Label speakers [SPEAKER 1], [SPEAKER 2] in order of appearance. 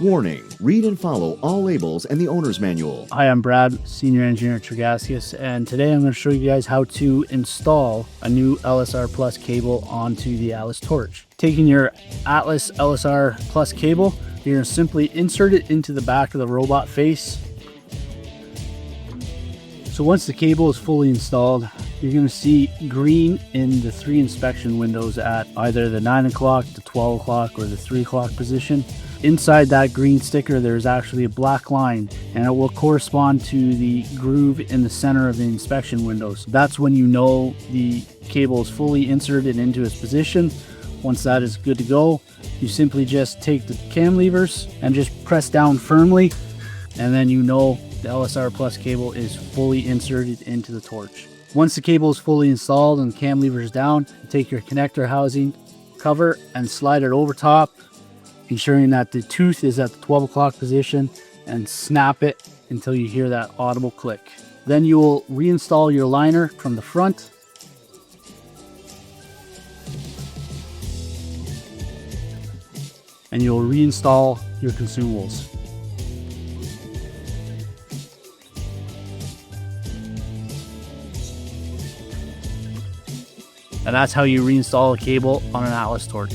[SPEAKER 1] Warning, read and follow all labels and the owner's manual.
[SPEAKER 2] Hi, I'm Brad, Senior Engineer at Tregaskiss, and today I'm going to show you guys how to install a new LSR Plus cable onto the Atlas torch. Taking your Atlas LSR Plus cable, you're going to simply insert it into the back of the robot face. So once the cable is fully installed, you're going to see green in the 3 inspection windows at either the 9 o'clock, the 12 o'clock, or the 3 o'clock position. Inside that green sticker, there's actually a black line, and it will correspond to the groove in the center of the inspection windows. That's when you know the cable is fully inserted into its position. Once that is good to go, you simply just take the cam levers and just press down firmly, and then you know the LSR Plus cable is fully inserted into the torch. Once the cable is fully installed and the cam lever is down, you take your connector housing cover and slide it over top, ensuring that the tooth is at the 12 o'clock position, and snap it until you hear that audible click. Then you will reinstall your liner from the front. And you'll reinstall your consumables. And that's how you reinstall a cable on an Atlas torch.